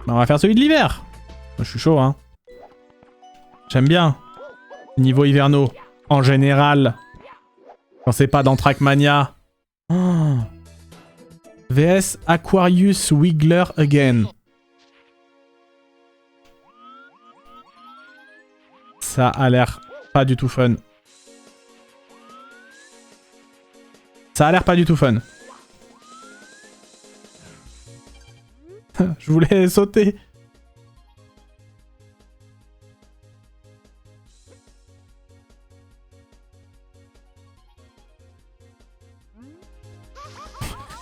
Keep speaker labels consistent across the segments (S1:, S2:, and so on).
S1: Bah, on va faire celui de l'hiver. Moi, je suis chaud, hein. J'aime bien. Niveau hivernaux. En général. Quand c'est pas dans Trackmania. Oh. VS Aquarius Wiggler Again. Ça a l'air pas du tout fun. Ça a l'air pas du tout fun. Je voulais sauter.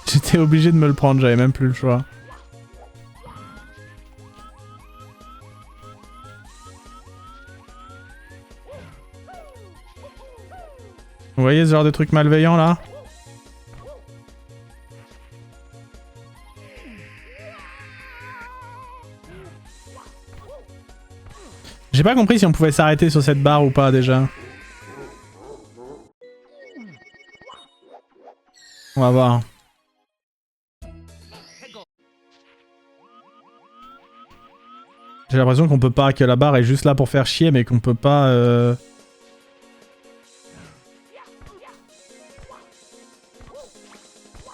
S1: J'étais obligé de me le prendre, j'avais même plus le choix. Vous voyez ce genre de truc malveillant là? J'ai pas compris si on pouvait s'arrêter sur cette barre ou pas déjà. On va voir. J'ai l'impression qu'on peut pas, que la barre est juste là pour faire chier, mais qu'on peut pas...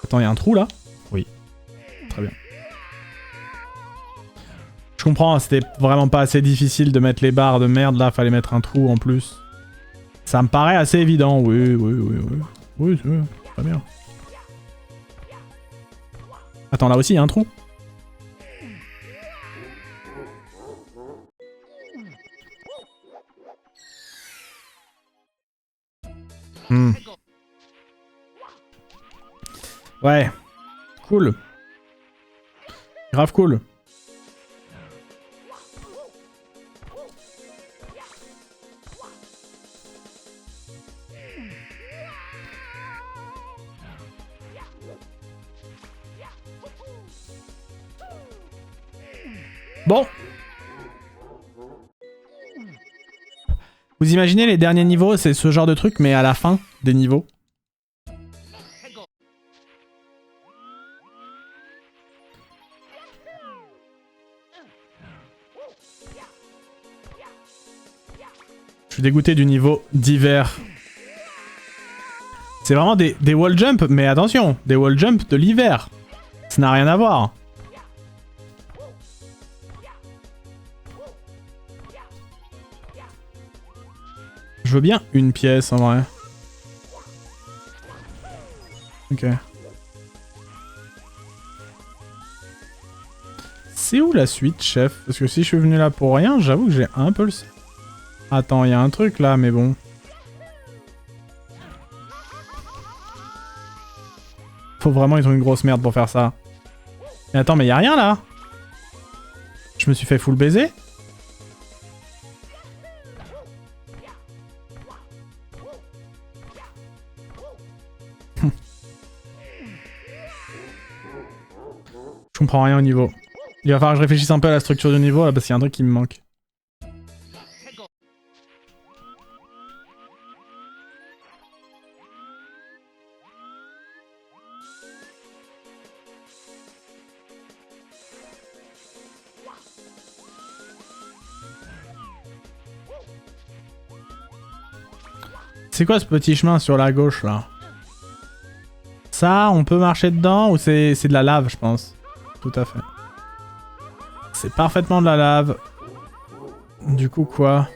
S1: Attends, il y a un trou là? Oui. Très bien. Je comprends, c'était vraiment pas assez difficile de mettre les barres de merde là, fallait mettre un trou en plus. Ça me paraît assez évident, oui. Oui, c'est très bien. Attends, là aussi il y a un trou. Ouais. Cool. Grave cool. Bon. Vous imaginez les derniers niveaux, c'est ce genre de truc, mais à la fin des niveaux. Je suis dégoûté du niveau d'hiver. C'est vraiment des wall jump, mais attention, des wall jump de l'hiver. Ça n'a rien à voir. Je veux bien une pièce en vrai. Ok. C'est où la suite, chef? Parce que si je suis venu là pour rien, j'avoue que j'ai un peu le... Attends, il y a un truc là, mais bon. Faut vraiment être une grosse merde pour faire ça. Mais attends, mais y a rien là? Je me suis fait full baiser? Je comprends rien au niveau. Il va falloir que je réfléchisse un peu à la structure du niveau là parce qu'il y a un truc qui me manque. C'est quoi ce petit chemin sur la gauche là? Ça, on peut marcher dedans ou c'est de la lave, je pense. Tout à fait. C'est parfaitement de la lave. Du coup quoi?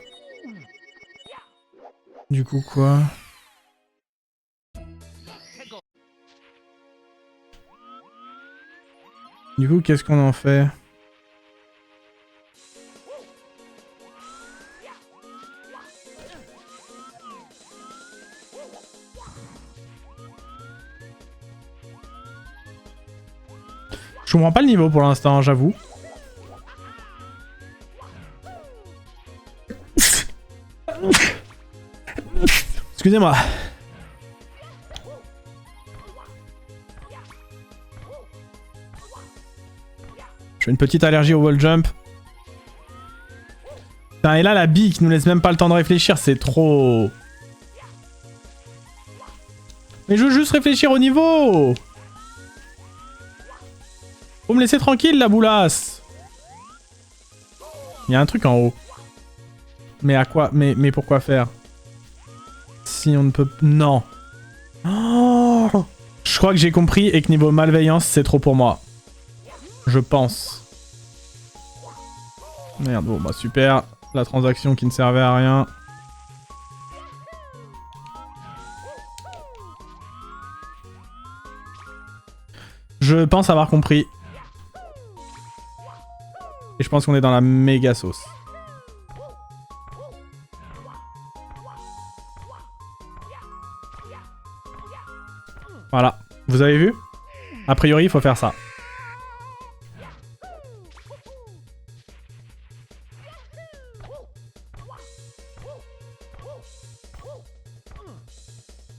S1: Du coup quoi? Du coup, qu'est-ce qu'on en fait? Je comprends pas le niveau pour l'instant, j'avoue. Excusez-moi. J'ai une petite allergie au wall jump. Putain, et là, la bille qui nous laisse même pas le temps de réfléchir, c'est trop... Mais je veux juste réfléchir au niveau. Faut me laisser tranquille, la boulasse. Il y a un truc en haut. Mais à quoi? Mais pourquoi faire? Si on ne peut... Non. Oh, je crois que j'ai compris et que niveau malveillance, c'est trop pour moi. Je pense. Merde, bon bah super. La transaction qui ne servait à rien. Je pense avoir compris. Et je pense qu'on est dans la méga sauce. Voilà. Vous avez vu? A priori, il faut faire ça.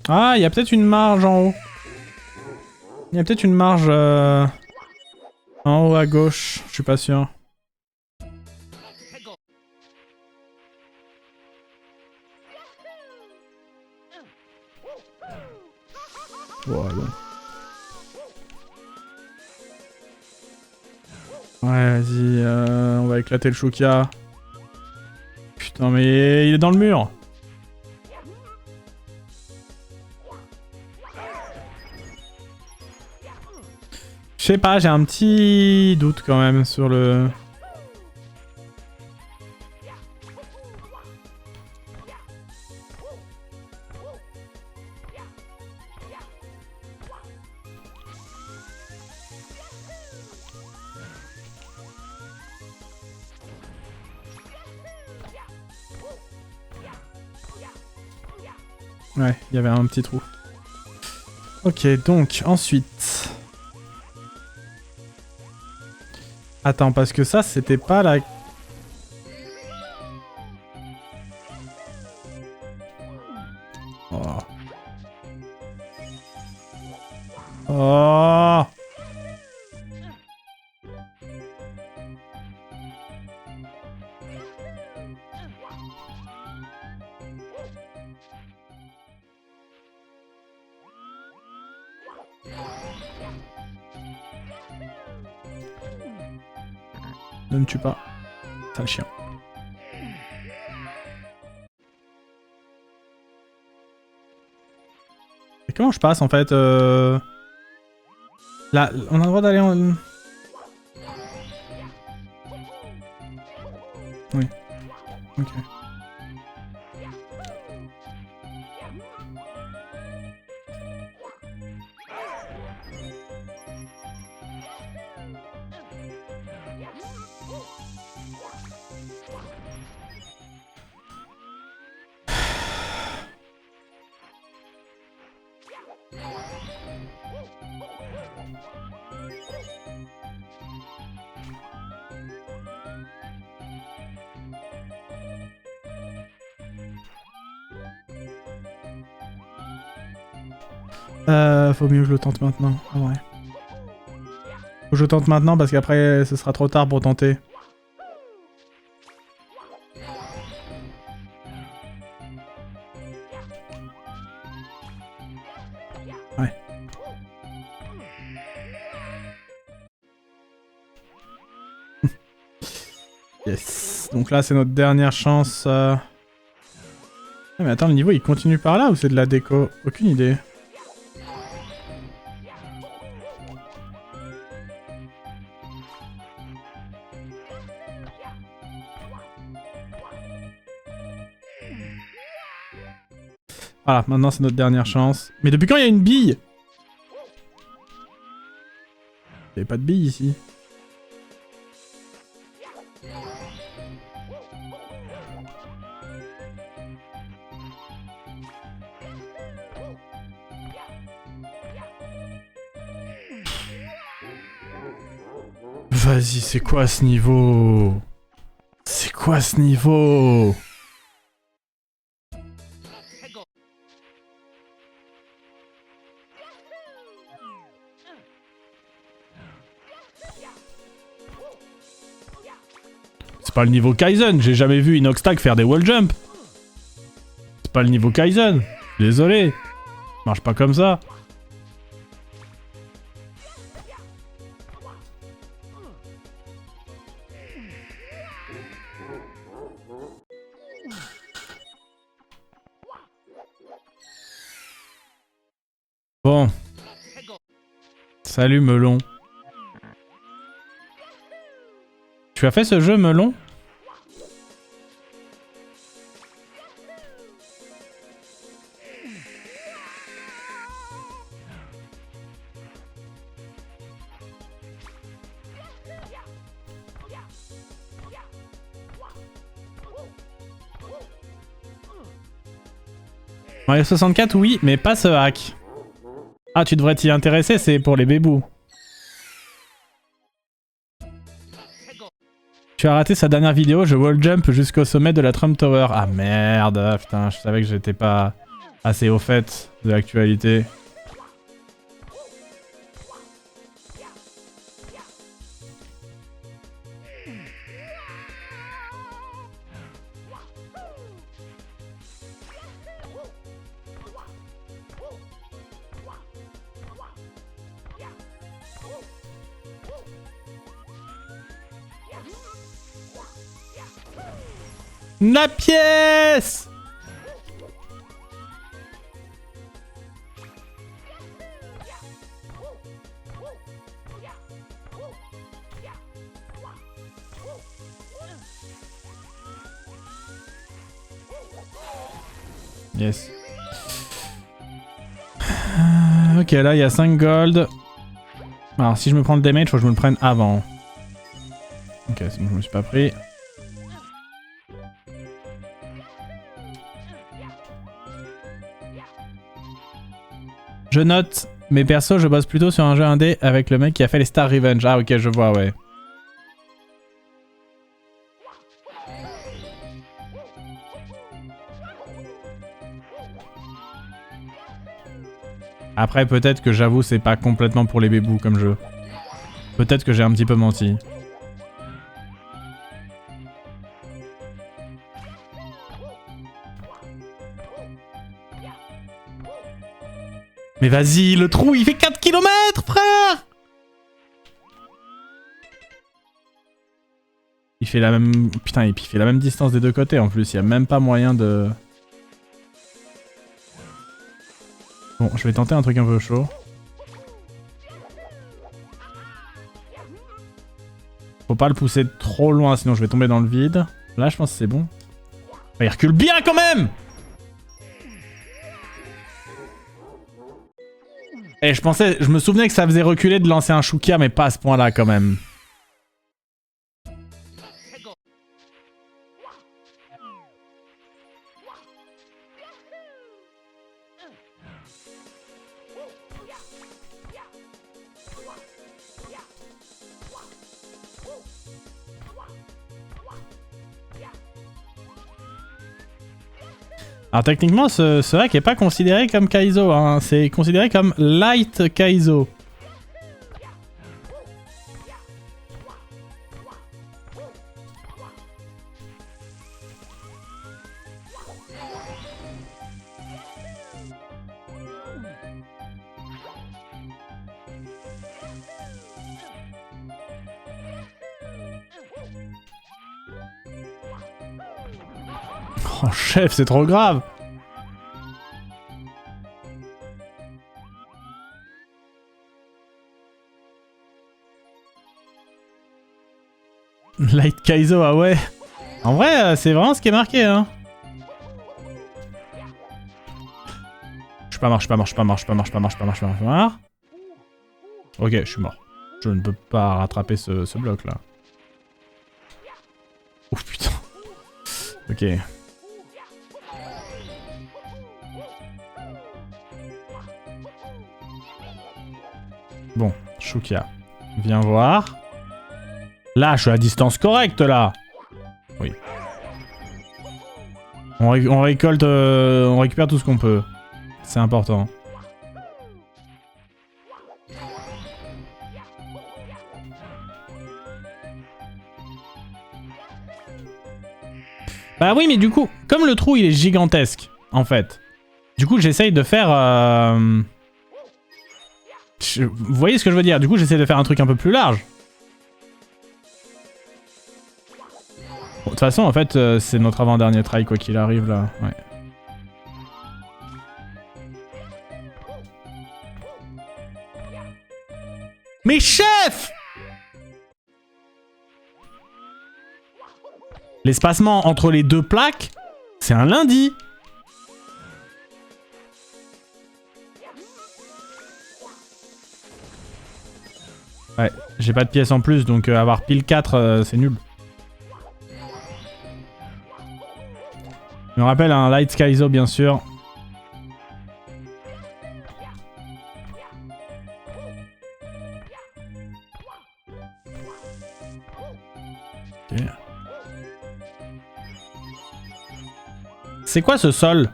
S1: Ah, il y a peut-être une marge en haut. Il y a peut-être une marge en haut à gauche. Je suis pas sûr. Ouais, bon. Ouais, vas-y, on va éclater le Shuka. Putain, mais il est dans le mur. Je sais pas, j'ai un petit doute quand même sur le... Ouais, il y avait un petit trou. Ok, donc, ensuite... Attends, parce que ça, c'était pas la... Oh. Oh. Ne me tue pas. Sale chien. Et comment je passe en fait Là, on a le droit d'aller en... Oui. Ok. Faut mieux que je le tente maintenant, en vrai. Faut que je tente maintenant parce qu'après ce sera trop tard pour tenter. Ouais. Yes. Donc là c'est notre dernière chance. Ah, mais attends, le niveau il continue par là ou c'est de la déco? Aucune idée. Voilà, maintenant c'est notre dernière chance. Mais depuis quand il y a une bille? Il n'y avait pas de bille ici. Vas-y, c'est quoi ce niveau? C'est quoi ce niveau? C'est pas le niveau Kaizen, j'ai jamais vu Inoxtag faire des wall jump. C'est pas le niveau Kaizen. Désolé. Marche pas comme ça. Bon. Salut Melon. Tu as fait ce jeu Melon? Mario 64 oui, mais pas ce hack. Ah, tu devrais t'y intéresser, c'est pour les bébous. Tu as raté sa dernière vidéo, je wall jump jusqu'au sommet de la Trump Tower. Ah merde, putain, je savais que j'étais pas assez au fait de l'actualité. La pièce! Yes. Ok, là il y a 5 gold. Alors si je me prends le damage, faut que je me le prenne avant. Ok, c'est bon, je me suis pas pris. Je note, mais perso, je bosse plutôt sur un jeu indé avec le mec qui a fait les Star Revenge. Ah ok, je vois, ouais. Après, peut-être que j'avoue, c'est pas complètement pour les bébous comme jeu. Peut-être que j'ai un petit peu menti. Mais vas-y, le trou, il fait 4 km, frère! Il fait la même... Putain, et puis il fait la même distance des deux côtés en plus. Il y a même pas moyen de... Bon, je vais tenter un truc un peu chaud. Faut pas le pousser trop loin, sinon je vais tomber dans le vide. Là, je pense que c'est bon. Il recule bien quand même! Et je me souvenais que ça faisait reculer de lancer un Shukia, mais pas à ce point-là quand même. Alors techniquement, ce hack est pas considéré comme Kaizo, hein. C'est considéré comme Light Kaizo. Oh chef, c'est trop grave. Light Kaizo, ah ouais. En vrai, c'est vraiment ce qui est marqué, hein. Je suis pas mort. Ok, je suis mort. Je ne peux pas rattraper ce bloc là. Ouf putain. Ok. Bon, Shukia. Viens voir. Là, je suis à distance correcte, là. Oui. On récolte... on récupère tout ce qu'on peut. C'est important. Bah oui, mais du coup, comme le trou, il est gigantesque, en fait. Du coup, j'essaye de faire... Vous voyez ce que je veux dire? Du coup, j'essaie de faire un truc un peu plus large. Bon, de toute façon, en fait, c'est notre avant-dernier try, quoi qu'il arrive, là. Ouais. L'espacement entre les deux plaques, c'est un lundi. Ouais, j'ai pas de pièces en plus, donc avoir pile 4, c'est nul. Je me rappelle un Light Skyzo, bien sûr. Ok. C'est quoi ce sol?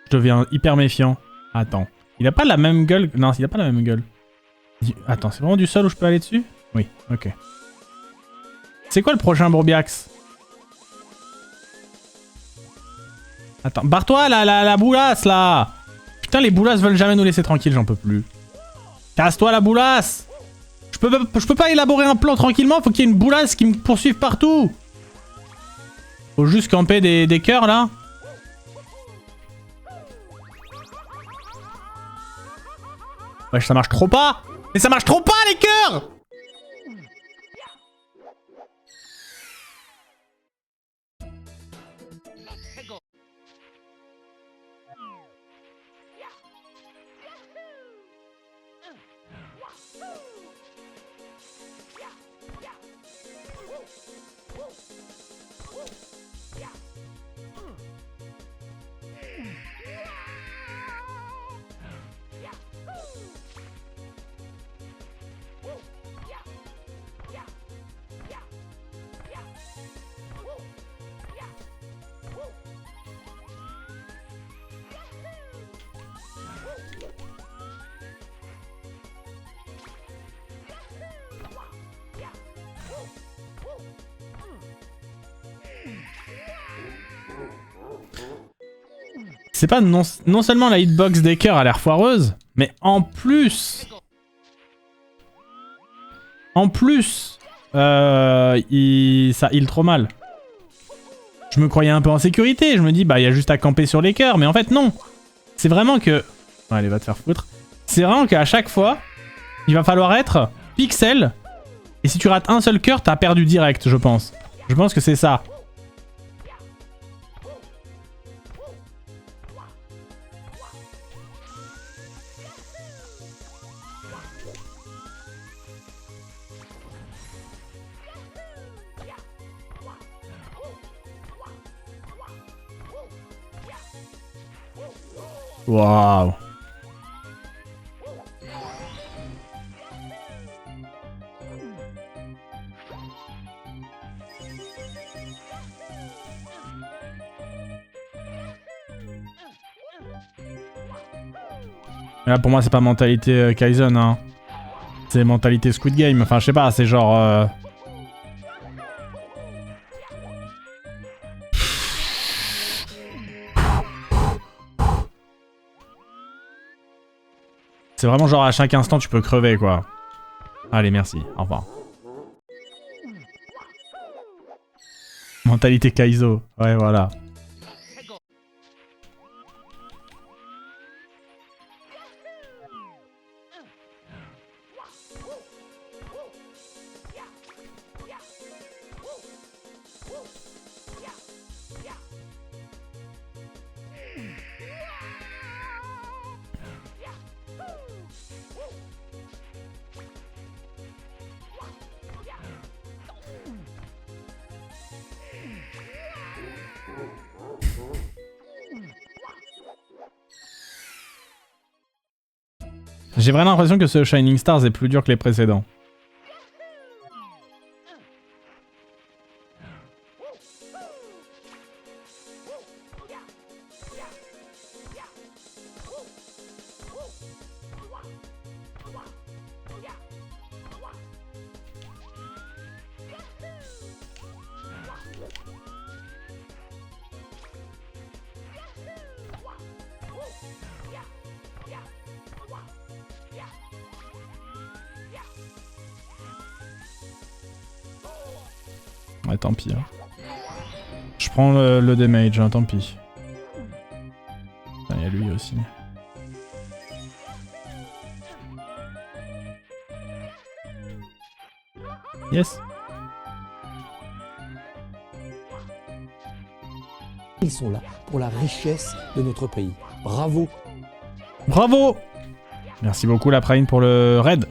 S1: Je deviens hyper méfiant. Attends. Il a pas la même gueule? Non, il a pas la même gueule. Attends, c'est vraiment du sol où je peux aller dessus? Oui, ok. C'est quoi le prochain Bourbiax? Attends, barre-toi la boulasse là! Putain, les boulasses veulent jamais nous laisser tranquilles, j'en peux plus. Casse-toi la boulasse! Je peux pas élaborer un plan tranquillement, faut qu'il y ait une boulasse qui me poursuive partout! Faut juste camper des cœurs là. Wesh, ça marche trop pas! Mais ça marche trop pas les cœurs! C'est pas non seulement la hitbox des cœurs a l'air foireuse, mais en plus, ça heal trop mal. Je me croyais un peu en sécurité, je me dis bah il y a juste à camper sur les cœurs, mais en fait non. C'est vraiment que... Allez, va te faire foutre. C'est vraiment qu'à chaque fois, il va falloir être pixel, et si tu rates un seul cœur, t'as perdu direct, je pense. Je pense que c'est ça. Waouh. Là pour moi c'est pas mentalité Kaizen hein. C'est mentalité Squid Game, enfin je sais pas, c'est genre... C'est vraiment genre à chaque instant tu peux crever quoi. Allez merci, au revoir. Mentalité Kaizo, ouais voilà. J'ai vraiment l'impression que ce Shining Stars est plus dur que les précédents. Ouais, tant pis. Hein. Je prends le damage, hein, tant pis. Il y a lui aussi. Yes.
S2: Ils sont là pour la richesse de notre pays. Bravo.
S1: Bravo! Merci beaucoup la Prime pour le raid.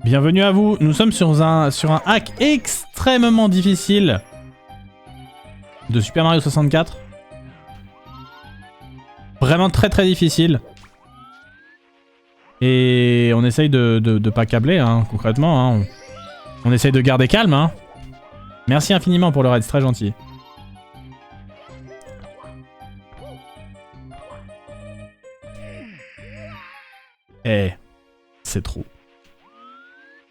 S1: Bienvenue à vous. Nous sommes sur un hack extrêmement difficile de Super Mario 64. Vraiment très très difficile. Et on essaye de pas câbler, hein, concrètement. Hein. On essaye de garder calme. Hein. Merci infiniment pour le raid, c'est très gentil. Eh, c'est trop.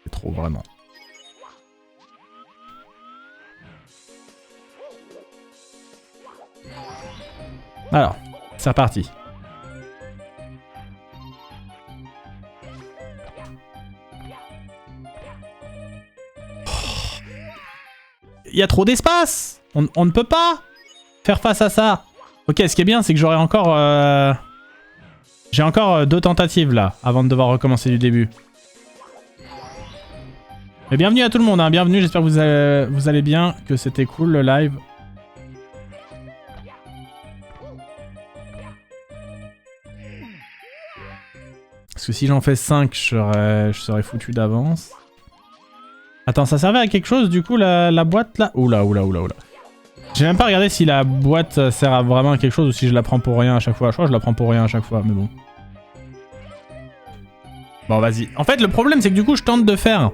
S1: C'est trop, vraiment. Alors, c'est reparti. Il y a trop d'espace. On ne peut pas faire face à ça. Ok, ce qui est bien, c'est que j'aurai encore... J'ai encore 2 tentatives, là, avant de devoir recommencer du début. Mais bienvenue à tout le monde, hein. Bienvenue, j'espère que vous allez bien, que c'était cool, le live. Parce que si j'en fais 5, je serais foutu d'avance. Attends, ça servait à quelque chose du coup la boîte là? Oula. J'ai même pas regardé si la boîte sert à vraiment quelque chose ou si je la prends pour rien à chaque fois. Je crois que je la prends pour rien à chaque fois, mais bon. Bon, vas-y. En fait, le problème c'est que du coup, je tente de faire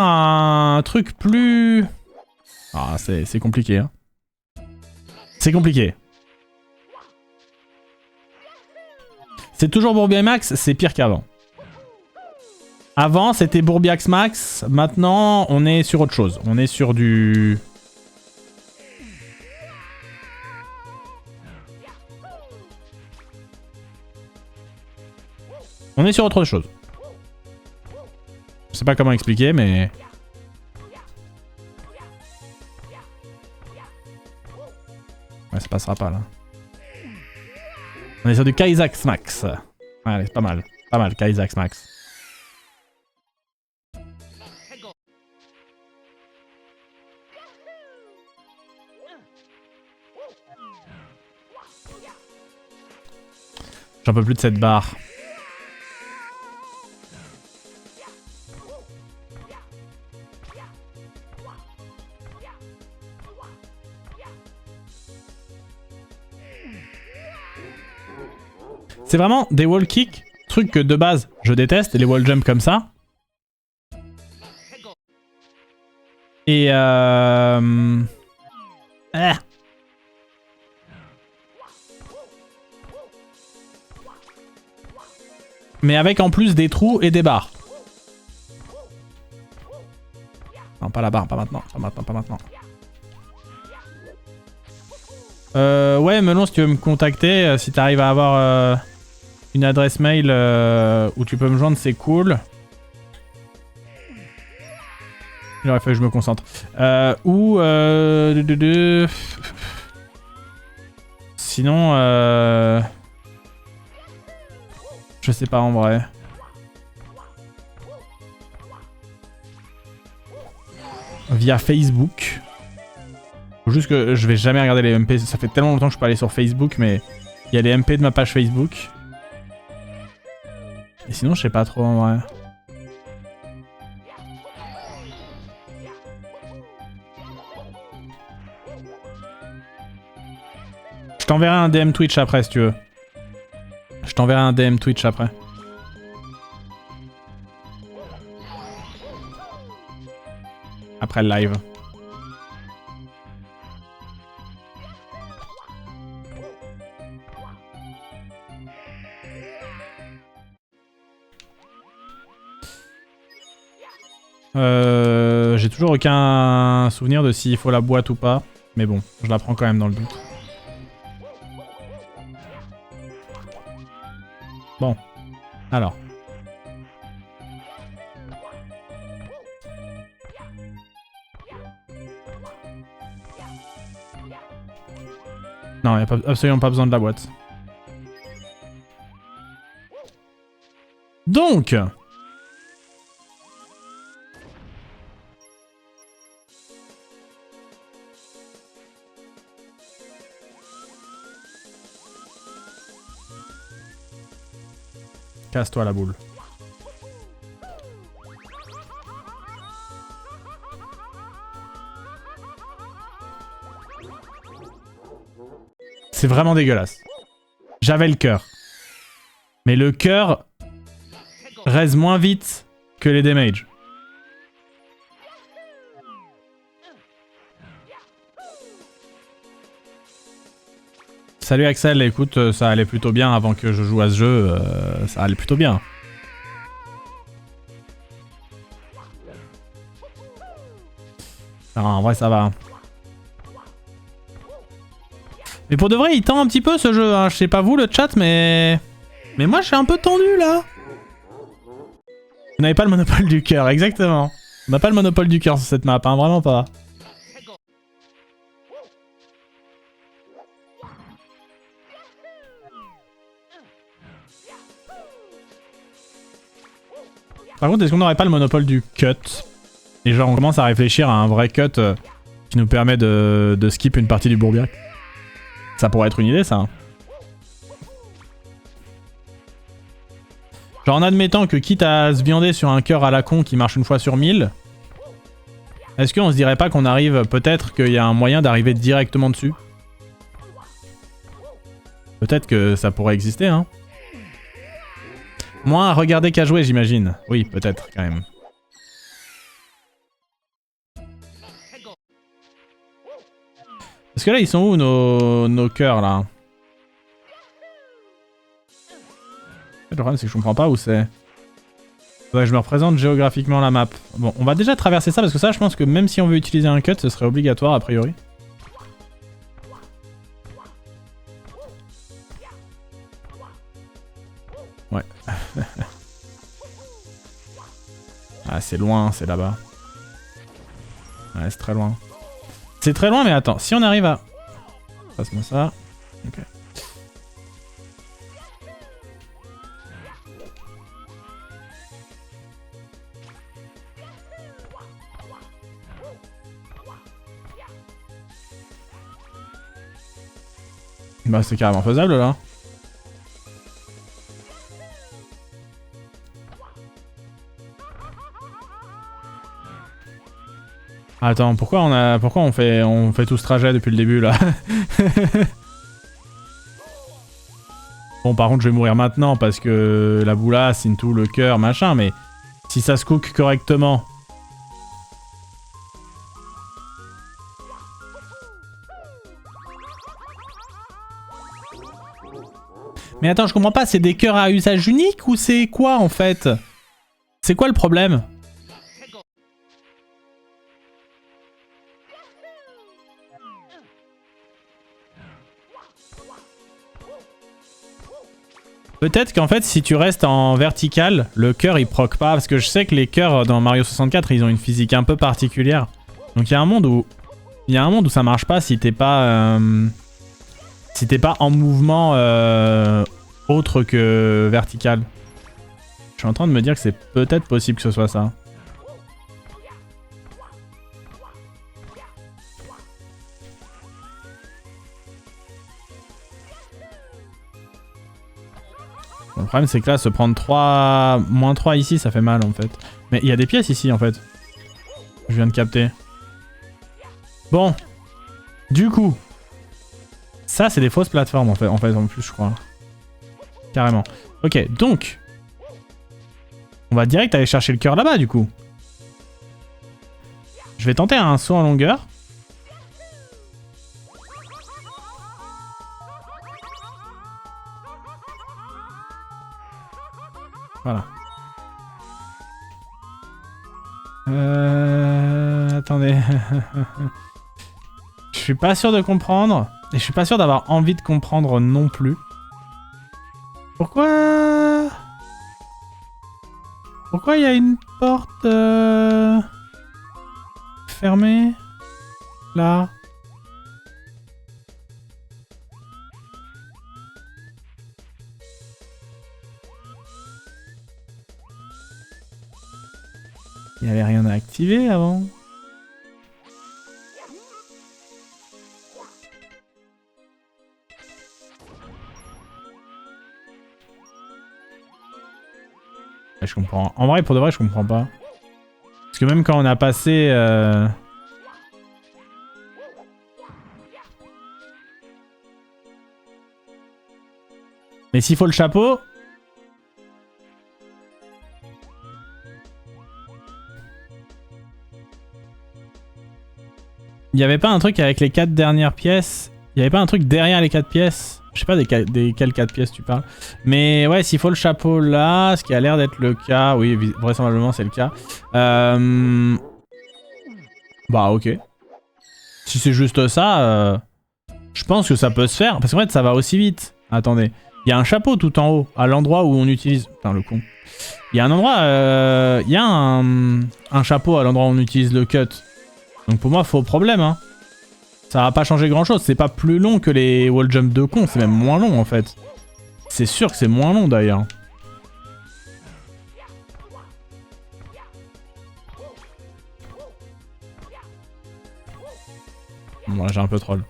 S1: un truc plus... Ah, c'est compliqué, hein. C'est compliqué. C'est toujours Bourbiax Max, c'est pire qu'avant. Avant, c'était Bourbiax Max. Maintenant, on est sur autre chose. On est sur du... On est sur autre chose. Je sais pas comment expliquer, mais... Ouais, ça passera pas, là. On est sur du Kaizax Max. Allez, c'est pas mal. Pas mal, Kaizax Max. J'en peux plus de cette barre. C'est vraiment des wall kicks, truc que de base je déteste, les wall jumps comme ça. Et Mais avec en plus des trous et des barres. Non, pas la barre, pas maintenant, pas maintenant. Ouais, Melon, si tu veux me contacter, si t'arrives à avoir une adresse mail où tu peux me joindre, c'est cool. Il aurait fallu que je me concentre. Sinon, je sais pas en vrai. Via Facebook. Faut juste que je vais jamais regarder les MP. Ça fait tellement longtemps que je peux aller sur Facebook, mais il y a les MP de ma page Facebook. Et sinon, je sais pas trop en vrai. Je t'enverrai un DM Twitch après si tu veux. Je t'enverrai un DM Twitch après. Après le live. J'ai toujours aucun souvenir de s'il faut la boîte ou pas. Mais bon, je la prends quand même dans le doute. Bon. Alors. Non, il n'y a absolument pas besoin de la boîte. Donc... Casse-toi la boule. C'est vraiment dégueulasse. J'avais le cœur. Mais le cœur reste moins vite que les damages. Salut Axel, écoute, ça allait plutôt bien avant que je joue à ce jeu, ça allait plutôt bien. Non, en vrai ça va. Mais pour de vrai, il tend un petit peu ce jeu, hein. Je sais pas vous le chat, mais moi je suis un peu tendu là. Vous n'avez pas le monopole du cœur, exactement. On n'a pas le monopole du cœur sur cette map, hein, vraiment pas. Par contre, est-ce qu'on n'aurait pas le monopole du cut? Et genre on commence à réfléchir à un vrai cut qui nous permet de skip une partie du Bourbiac. Ça pourrait être une idée ça. Hein. Genre en admettant que quitte à se viander sur un cœur à la con qui marche une fois sur 1000, est-ce qu'on se dirait pas qu'on arrive, peut-être qu'il y a un moyen d'arriver directement dessus? Peut-être que ça pourrait exister hein. Moins à regarder qu'à jouer j'imagine. Oui peut-être quand même. Parce que là ils sont où nos cœurs là? Le problème c'est que je comprends pas où c'est. Faudrait que je me représente géographiquement la map. Bon, on va déjà traverser ça parce que ça je pense que même si on veut utiliser un cut, ce serait obligatoire a priori. Ouais. Ah c'est loin, c'est là-bas. Ouais c'est très loin. C'est très loin mais attends, si on arrive à... Passe-moi ça. Ok. Bah c'est carrément faisable là. Attends, pourquoi on fait tout ce trajet depuis le début là? Bon par contre je vais mourir maintenant parce que la boulasse, into le cœur, machin, mais si ça se cook correctement. Mais attends, je comprends pas, c'est des cœurs à usage unique ou c'est quoi en fait? C'est quoi le problème? Peut-être qu'en fait si tu restes en vertical, le cœur il proc pas, parce que je sais que les cœurs dans Mario 64 ils ont une physique un peu particulière. Donc il y a un monde où ça marche pas si t'es pas en mouvement autre que vertical. Je suis en train de me dire que c'est peut-être possible que ce soit ça. Le problème c'est que là se prendre 3... moins 3 ici ça fait mal en fait. Mais il y a des pièces ici en fait. Je viens de capter. Bon. Du coup. Ça c'est des fausses plateformes en fait en plus je crois. Carrément. Ok donc. On va direct aller chercher le cœur là-bas du coup. Je vais tenter un saut en longueur. Voilà. Attendez. Je suis pas sûr de comprendre. Et je suis pas sûr d'avoir envie de comprendre non plus. Pourquoi... Pourquoi il y a une porte... fermée? Là. Il n'y avait rien à activer avant. comprends. En vrai, pour de vrai, je comprends pas. Parce que même quand on a passé... Mais s'il faut le chapeau... Il y avait pas un truc avec les 4 dernières pièces? Il y avait pas un truc derrière les 4 pièces? Je sais pas des quelles 4 pièces tu parles. Mais ouais, s'il faut le chapeau là, ce qui a l'air d'être le cas. Oui, vraisemblablement c'est le cas. Bah ok. Si c'est juste ça, je pense que ça peut se faire. Parce qu'en fait, ça va aussi vite. Attendez. Il y a un chapeau tout en haut, à l'endroit où on utilise... Putain, le con. Il y a un endroit... Il y a un chapeau à l'endroit où on utilise le cut. Donc pour moi, faux problème, hein. Ça va pas changer grand chose. C'est pas plus long que les wall jump de con. C'est même moins long, en fait. C'est sûr que c'est moins long, d'ailleurs. Bon, là, j'ai un peu troll.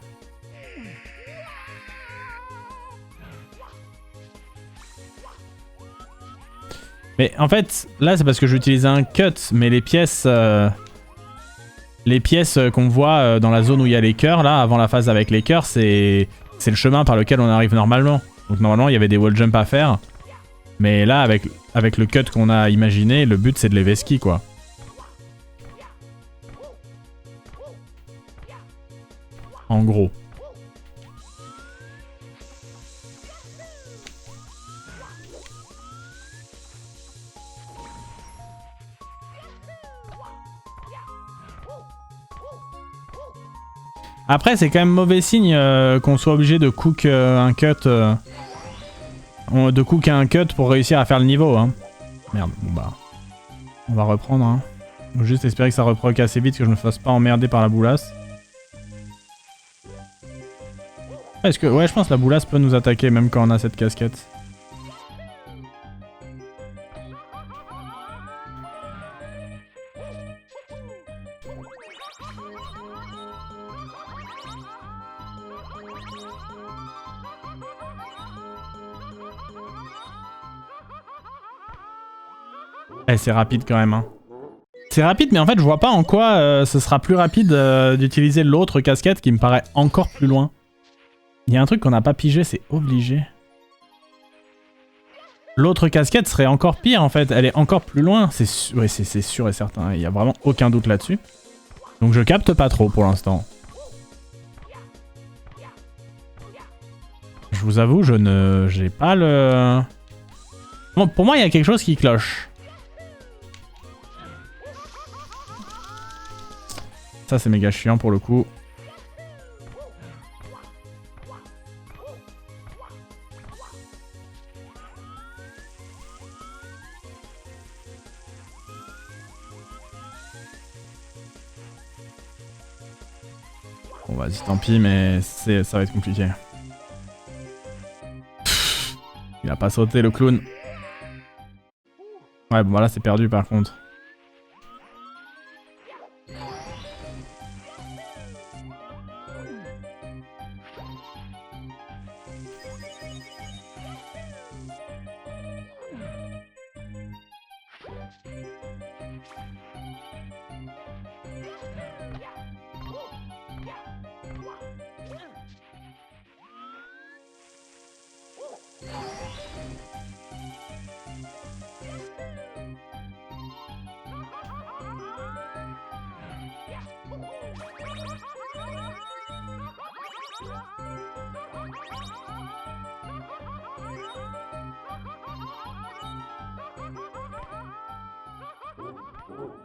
S1: Mais en fait, là, c'est parce que j'utilise un cut. Mais les pièces... Les pièces qu'on voit dans la zone où il y a les cœurs, là, avant la phase avec les cœurs, c'est le chemin par lequel on arrive normalement. Donc normalement, il y avait des wall jump à faire. Mais là, avec le cut qu'on a imaginé, le but c'est de lever ski, quoi. En gros. Après, c'est quand même mauvais signe qu'on soit obligé de cook un cut. De cook un cut pour réussir à faire le niveau. Hein. Merde, bon bah. On va reprendre. Hein. Faut juste espérer que ça reproque assez vite, que je me fasse pas emmerder par la boulasse. Est-ce que. Ouais, je pense que la boulasse peut nous attaquer même quand on a cette casquette. Eh, c'est rapide quand même. Hein. C'est rapide, mais en fait, je vois pas en quoi ce sera plus rapide d'utiliser l'autre casquette qui me paraît encore plus loin. Il y a un truc qu'on n'a pas pigé, c'est obligé. L'autre casquette serait encore pire en fait, elle est encore plus loin. C'est sûr et certain, il y a vraiment aucun doute là-dessus. Donc je capte pas trop pour l'instant. Je vous avoue, j'ai pas le... Bon, pour moi, il y a quelque chose qui cloche. Ça, c'est méga chiant pour le coup. Bon, vas-y, tant pis, mais ça va être compliqué. Il a pas sauté, le clown. Ouais, bon, là, c'est perdu, par contre.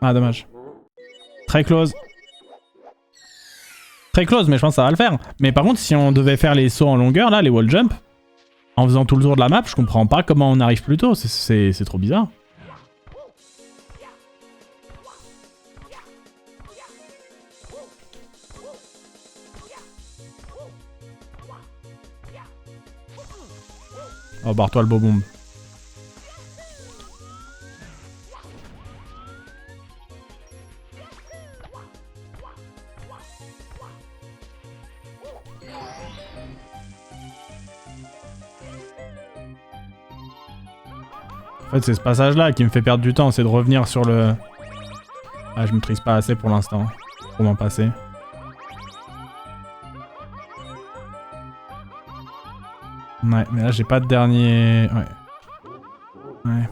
S1: Ah, dommage. Très close. Très close, mais je pense que ça va le faire. Mais par contre, si on devait faire les sauts en longueur, là, les wall jump, en faisant tout le tour de la map, je comprends pas comment on arrive plus tôt. C'est trop bizarre. Oh, barre-toi le beau bombe. fait, c'est ce passage-là qui me fait perdre du temps, c'est de revenir sur le... Ah, je maîtrise pas assez pour l'instant, pour m'en passer. Ouais, mais là, j'ai pas de dernier... Ouais.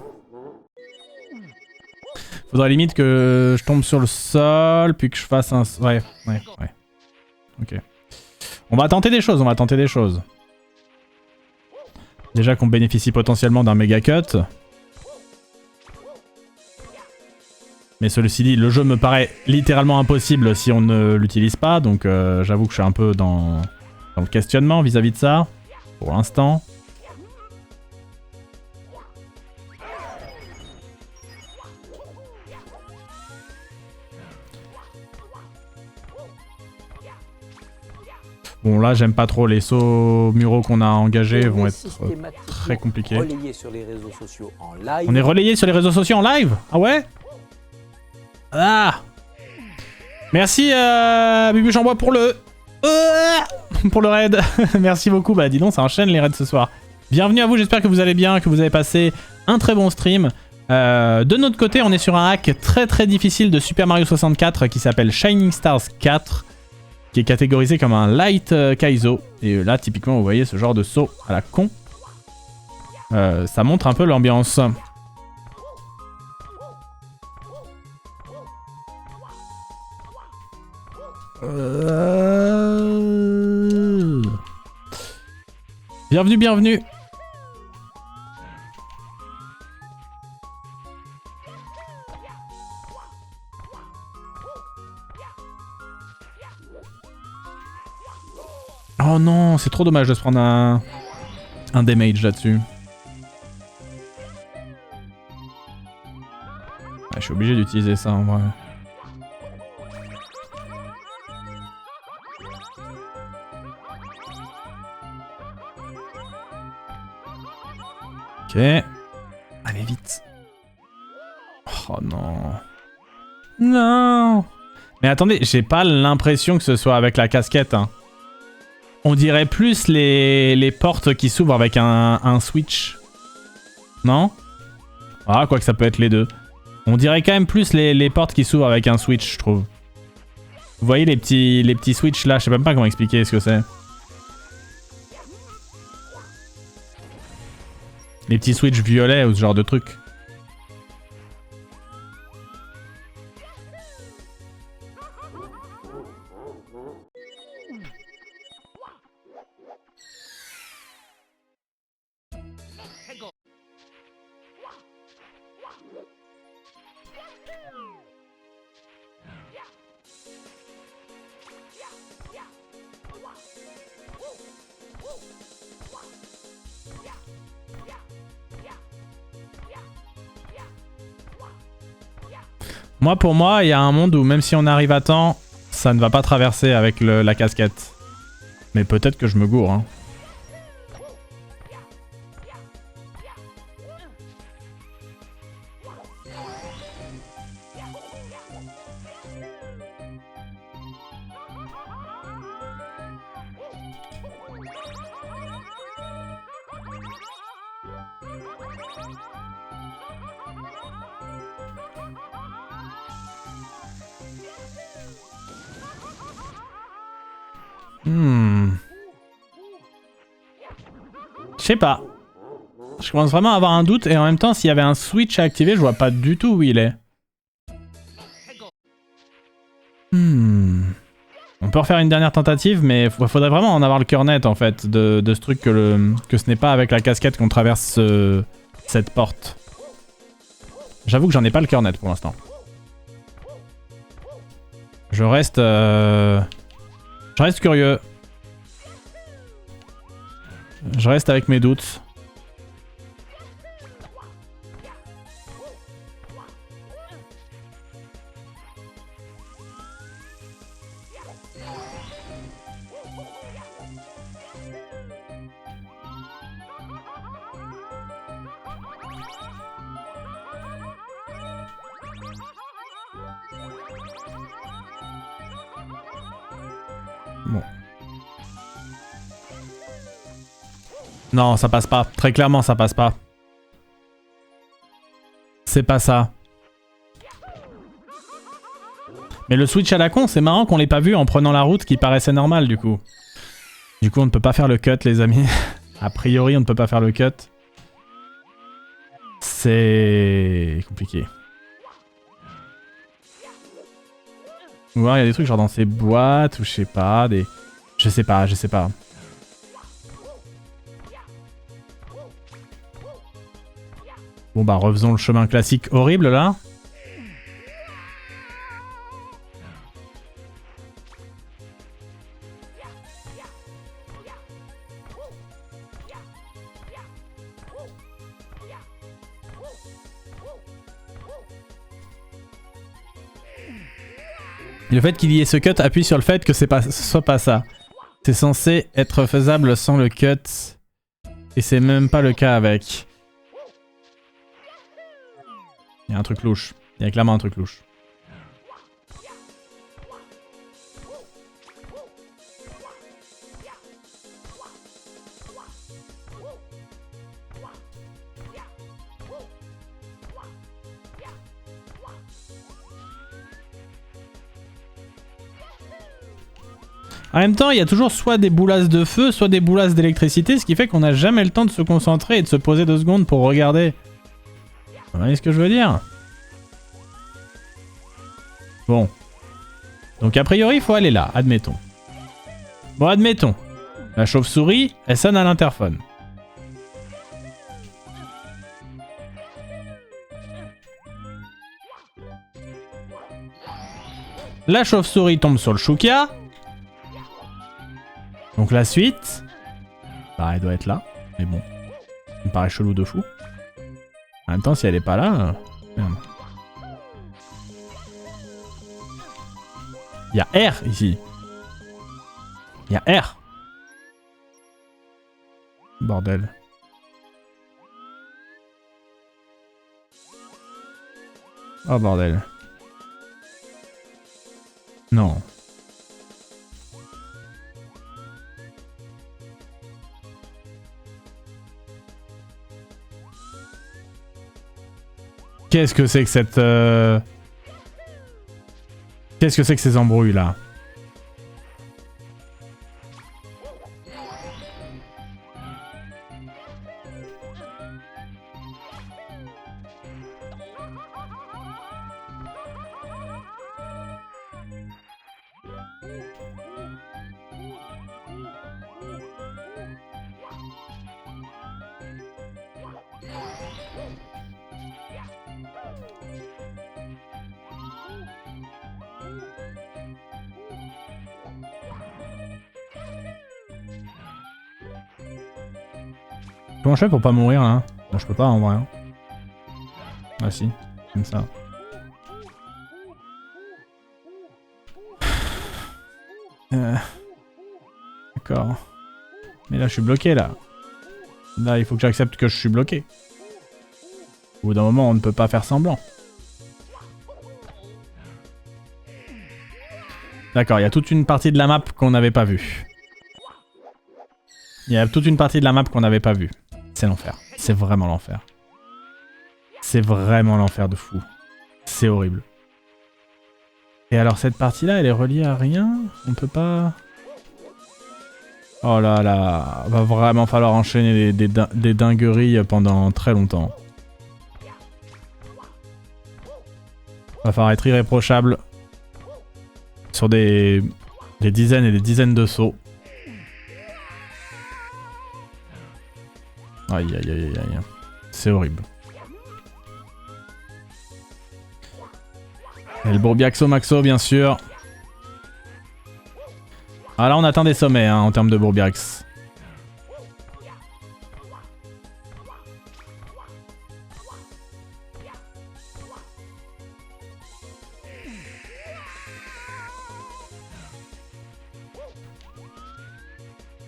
S1: Faudrait limite que je tombe sur le sol, puis que je fasse un... Ouais. Ok. On va tenter des choses, Déjà qu'on bénéficie potentiellement d'un méga cut. Mais ceci dit, le jeu me paraît littéralement impossible si on ne l'utilise pas, donc j'avoue que je suis un peu dans le questionnement vis-à-vis de ça, pour l'instant. Bon là j'aime pas trop, les sauts muraux qu'on a engagés vont être très compliqués. On est relayé sur les réseaux sociaux en live? Ah ouais? Ah! Merci Bubu Chambois pour le... pour le raid. Merci beaucoup, bah dis donc ça enchaîne les raids ce soir. Bienvenue à vous, j'espère que vous allez bien, que vous avez passé un très bon stream. De notre côté on est sur un hack très difficile de Super Mario 64 qui s'appelle Shining Stars 4. Qui est catégorisé comme un light Kaizo. Et là, typiquement, vous voyez ce genre de saut à la con. Ça montre un peu l'ambiance. Bienvenue. Oh non, c'est trop dommage de se prendre un damage là-dessus. Ah, je suis obligé d'utiliser ça en vrai. Ok. Allez vite. Oh non. Non. Mais attendez, j'ai pas l'impression que ce soit avec la casquette, hein. On dirait plus les portes qui s'ouvrent avec un switch. Non? Ah, quoi que ça peut être les deux. On dirait quand même plus les portes qui s'ouvrent avec un switch, je trouve. Vous voyez les petits switches là? Je sais même pas comment expliquer ce que c'est. Les petits switches violets ou ce genre de truc. Pour moi, il y a un monde où même si on arrive à temps, ça ne va pas traverser avec la casquette. Mais peut-être que je me gourre, hein. Je sais pas. Je commence vraiment à avoir un doute et en même temps s'il y avait un switch à activer, je vois pas du tout où il est. On peut refaire une dernière tentative mais il faudrait vraiment en avoir le cœur net en fait de ce truc que ce n'est pas avec la casquette qu'on traverse cette porte. J'avoue que j'en ai pas le cœur net pour l'instant. Je reste curieux. Je reste avec mes doutes. Bon. Non, ça passe pas. Très clairement, ça passe pas. C'est pas ça. Mais le switch à la con, c'est marrant qu'on l'ait pas vu en prenant la route qui paraissait normale du coup. Du coup, on ne peut pas faire le cut, les amis. A priori, on ne peut pas faire le cut. C'est compliqué. Ou alors il y a des trucs genre dans ces boîtes ou je sais pas, des... Je sais pas. Bon bah refaisons le chemin classique horrible là. Le fait qu'il y ait ce cut appuie sur le fait que ce soit pas ça. C'est censé être faisable sans le cut. Et c'est même pas le cas avec. Il y a un truc louche. Il y a clairement un truc louche. En même temps, il y a toujours soit des boulasses de feu, soit des boulasses d'électricité, ce qui fait qu'on n'a jamais le temps de se concentrer et de se poser 2 secondes pour regarder. Vous voyez ce que je veux dire? Bon. Donc a priori, il faut aller là, admettons. Bon, admettons. La chauve-souris, elle sonne à l'interphone. La chauve-souris tombe sur le choukia. Donc la suite, bah elle doit être là, mais bon, ça me paraît chelou de fou. En même temps, si elle est pas là, merde. Il y a R ici. Il y a R. Bordel. Oh bordel. Non. Qu'est-ce que c'est que cette... Qu'est-ce que c'est que ces embrouilles là? Comment je fais pour pas mourir là? Bon, je peux pas en vrai. Hein. Ah si, comme ça. D'accord. Mais là je suis bloqué là. Là il faut que j'accepte que je suis bloqué. Au bout d'un moment on ne peut pas faire semblant. D'accord, il y a toute une partie de la map qu'on n'avait pas vue. Il y a toute une partie de la map qu'on n'avait pas vue. C'est l'enfer. C'est vraiment l'enfer. C'est vraiment l'enfer de fou. C'est horrible. Et alors cette partie-là, elle est reliée à rien? On peut pas... Oh là là, va vraiment falloir enchaîner des dingueries pendant très longtemps. Va falloir être irréprochable sur des dizaines et des dizaines de sauts. Aïe aïe aïe aïe. C'est horrible. Et le Bourbiaxo Maxo bien sûr. Ah là on atteint des sommets hein, en termes de Bourbiax.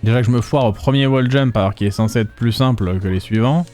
S1: Déjà que je me foire au premier wall jump alors qu'il est censé être plus simple que les suivants.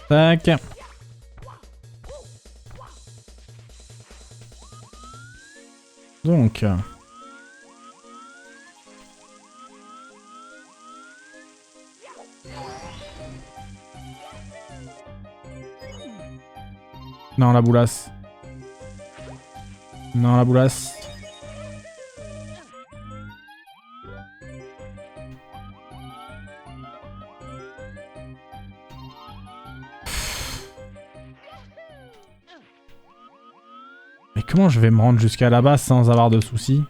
S1: Tac. Donc... Non, la boulasse. Non, la boulasse. Mais comment je vais me rendre jusqu'à là-bas sans avoir de soucis?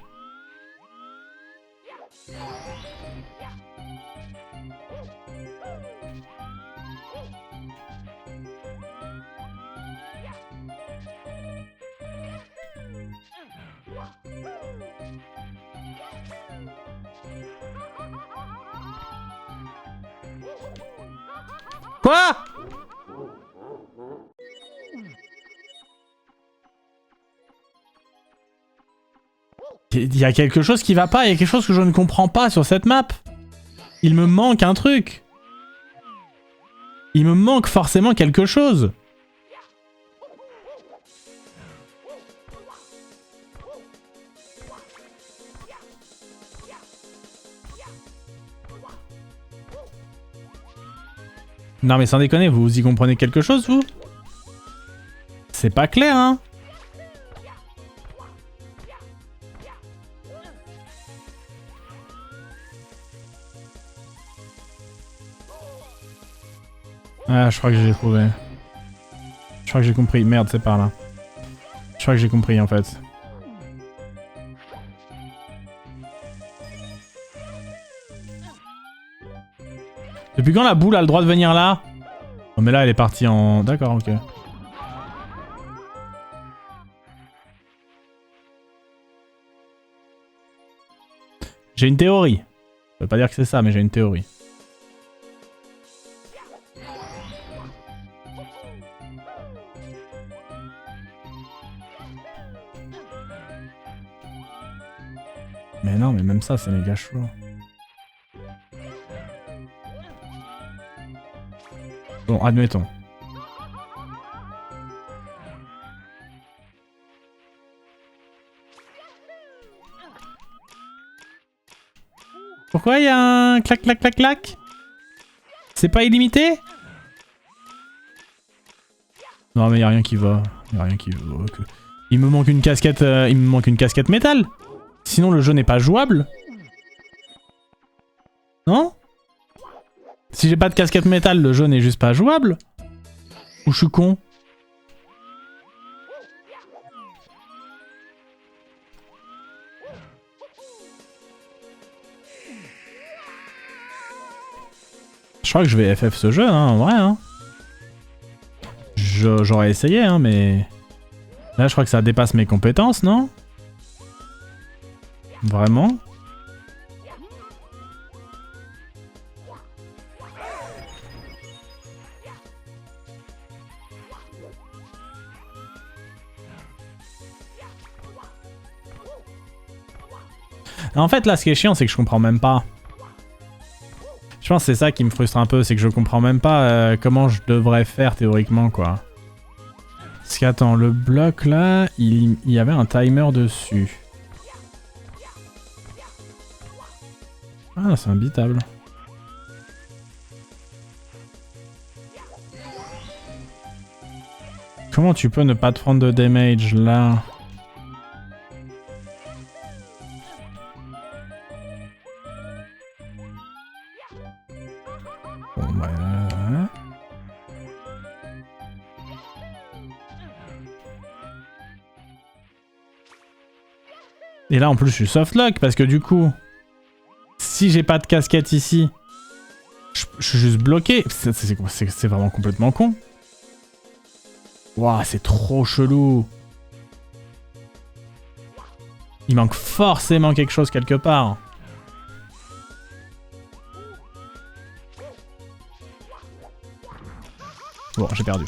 S1: Quoi? Il y a quelque chose qui va pas, il y a quelque chose que je ne comprends pas sur cette map. Il me manque un truc. Il me manque forcément quelque chose. Non mais sans déconner, vous y comprenez quelque chose, vous? C'est pas clair, hein? Ah, je crois que j'ai trouvé. Je crois que j'ai compris. Merde, c'est par là. Je crois que j'ai compris, en fait. Depuis quand la boule a le droit de venir là? Oh mais là elle est partie en... D'accord, ok. J'ai une théorie. Ça veut pas dire que c'est ça, mais j'ai une théorie. Mais non, mais même ça c'est méga chaud. Bon, admettons. Pourquoi il y a un clac clac clac clac? C'est pas illimité? Non mais y a rien qui va. Y a rien qui va. Il me manque une casquette. Il me manque une casquette métal. Sinon le jeu n'est pas jouable. Non? Si j'ai pas de casquette métal, le jeu n'est juste pas jouable? Ou je suis con? Je crois que je vais FF ce jeu, hein, en vrai. Hein. J'aurais essayé, hein, mais... Là, je crois que ça dépasse mes compétences, non? Vraiment? En fait, là, ce qui est chiant, c'est que je comprends même pas. Je pense que c'est ça qui me frustre un peu, c'est que je comprends même pas comment je devrais faire théoriquement, quoi. Parce qu'attends, le bloc là, il y avait un timer dessus. Ah, c'est imbitable. Comment tu peux ne pas te prendre de damage là? Bon, bah, Et là en plus je suis softlock parce que du coup, si j'ai pas de casquette ici, je suis juste bloqué. C'est vraiment complètement con. Waouh, c'est trop chelou. Il manque forcément quelque chose quelque part. Bon, j'ai perdu.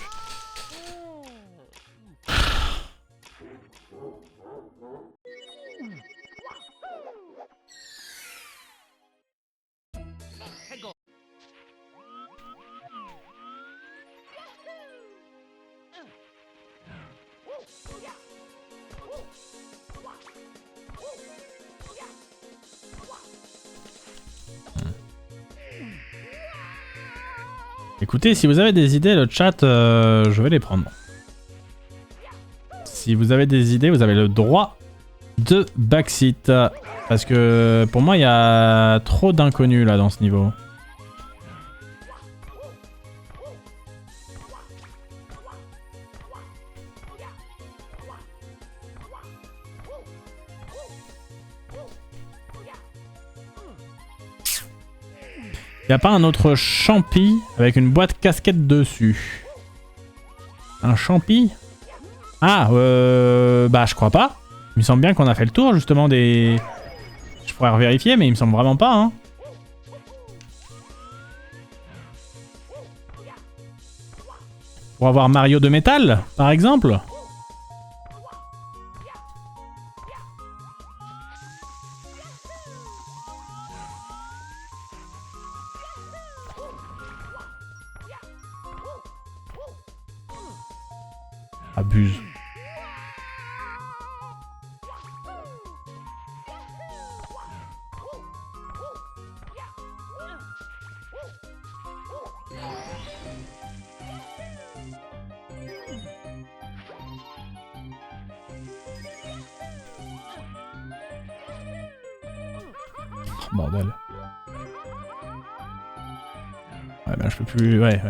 S1: Écoutez, si vous avez des idées, le chat, je vais les prendre. Si vous avez des idées, vous avez le droit de backseat. Parce que pour moi, il y a trop d'inconnus là dans ce niveau. Y a pas un autre champi avec une boîte casquette dessus? Un champi? Ah, bah je crois pas. Il me semble bien qu'on a fait le tour justement des... Je pourrais revérifier mais il me semble vraiment pas, hein. Pour avoir Mario de métal, par exemple. Abuse. Oh, bordel. Ouais, ben je peux plus... Ouais.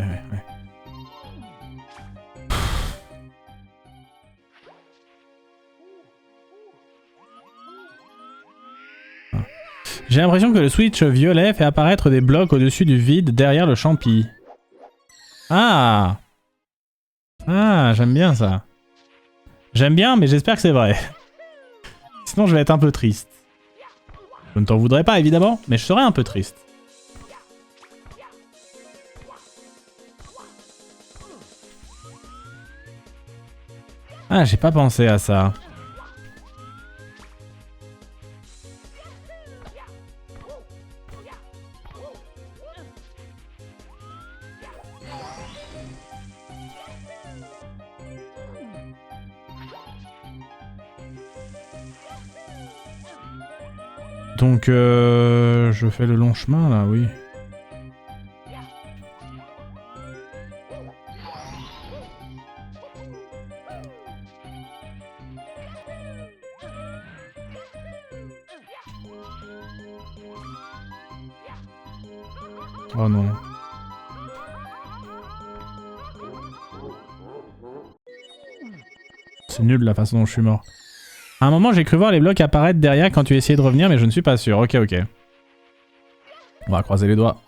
S1: J'ai l'impression que le switch violet fait apparaître des blocs au-dessus du vide derrière le champi. Ah! Ah, j'aime bien ça. J'aime bien, mais j'espère que c'est vrai. Sinon, je vais être un peu triste. Je ne t'en voudrais pas, évidemment, mais je serais un peu triste. Ah, j'ai pas pensé à ça. Donc, je fais le long chemin, là, oui. Oh non. C'est nul la façon dont je suis mort. À un moment, j'ai cru voir les blocs apparaître derrière quand tu essayais de revenir, mais je ne suis pas sûr. Ok. On va croiser les doigts.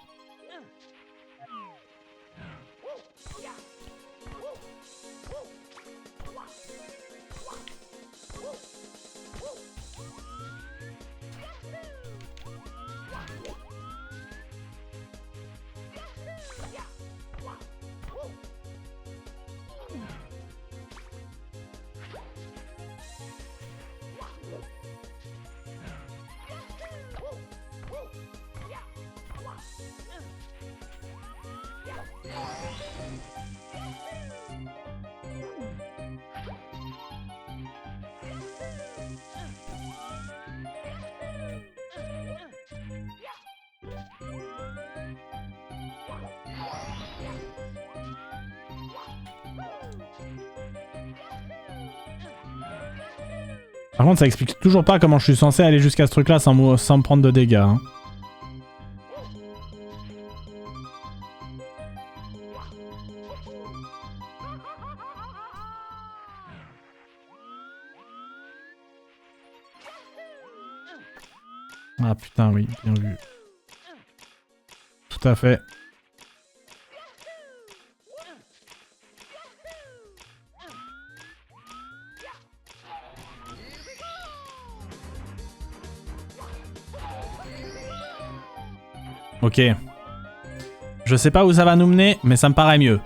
S1: Par contre, ça explique toujours pas comment je suis censé aller jusqu'à ce truc-là sans me prendre de dégâts. Hein. Ah putain, oui, bien vu. Tout à fait. Ok. Je sais pas où ça va nous mener, mais ça me paraît mieux.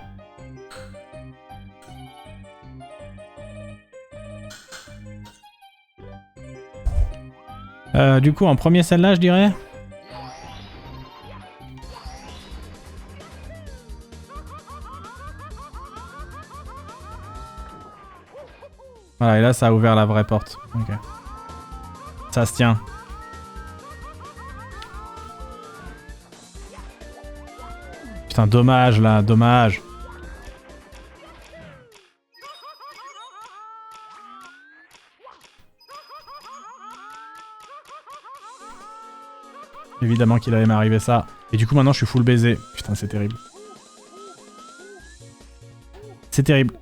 S1: Du coup, en premier celle-là, je dirais. Voilà, et là, ça a ouvert la vraie porte. Ok. Ça se tient. Putain, dommage là, dommage. Évidemment qu'il allait m'arriver ça. Et du coup maintenant je suis full baiser. Putain c'est terrible. C'est terrible.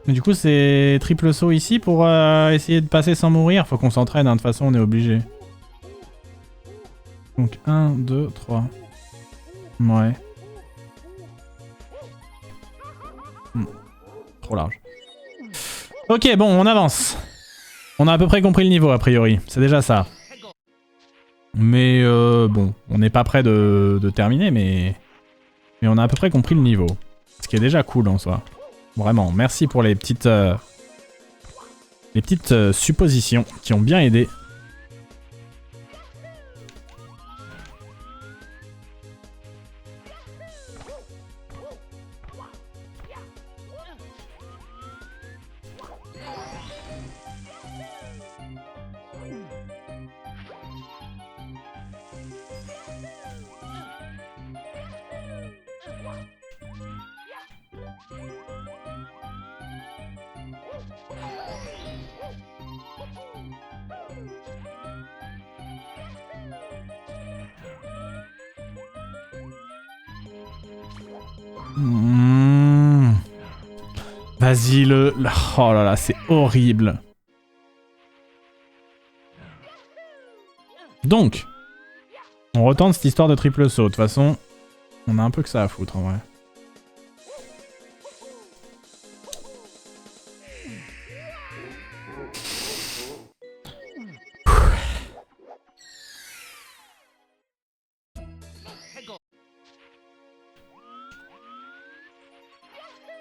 S1: Mais du coup c'est triple saut ici pour essayer de passer sans mourir. Faut qu'on s'entraîne, hein. De toute façon on est obligé. Donc 1, 2, 3. Ouais. Trop large. Ok bon on avance. On a à peu près compris le niveau a priori. C'est déjà ça. Mais bon, on n'est pas près de terminer, mais on a à peu près compris le niveau. Ce qui est déjà cool en soi. Vraiment, merci pour les petites suppositions qui ont bien aidé. Vas-y le... Oh là là, c'est horrible. Donc, on retente cette histoire de triple saut. De toute façon, on a un peu que ça à foutre en vrai.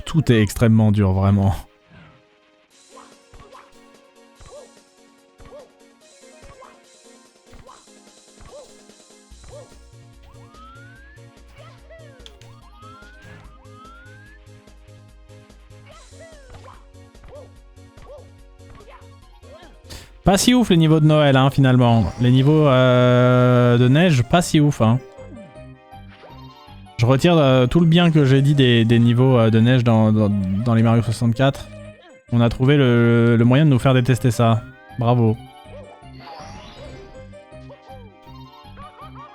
S1: Tout est extrêmement dur, vraiment. Pas si ouf les niveaux de Noël, hein, finalement. Les niveaux de neige, pas si ouf, hein. Je retire tout le bien que j'ai dit des niveaux de neige dans les Mario 64. On a trouvé le moyen de nous faire détester ça. Bravo.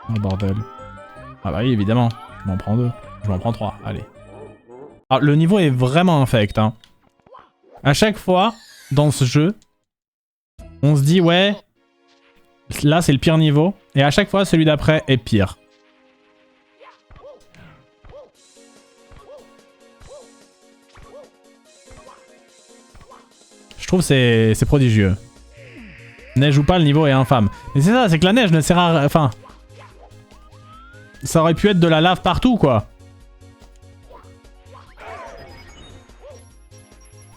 S1: Oh bordel. Ah bah oui, évidemment. Je m'en prends 2. Je m'en prends 3. Allez. Alors, le niveau est vraiment infect, hein. À chaque fois, dans ce jeu, on se dit, ouais, là c'est le pire niveau. Et à chaque fois, celui d'après est pire. Je trouve que c'est prodigieux. Neige ou pas, le niveau est infâme. Mais c'est ça, c'est que la neige ne sert à... Enfin... Ça aurait pu être de la lave partout, quoi.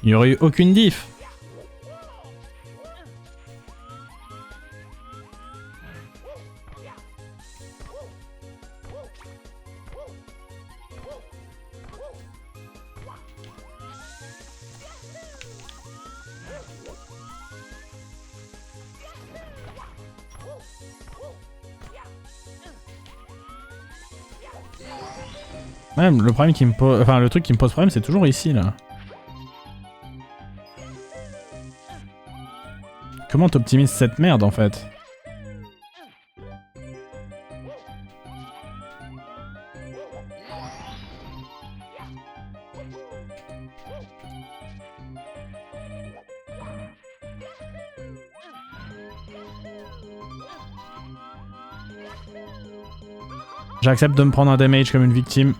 S1: Il n'y aurait eu aucune diff. Même le problème qui me pose... Enfin, le truc qui me pose problème, c'est toujours ici, là. Comment t'optimises cette merde, en fait? J'accepte de me prendre un damage comme une victime.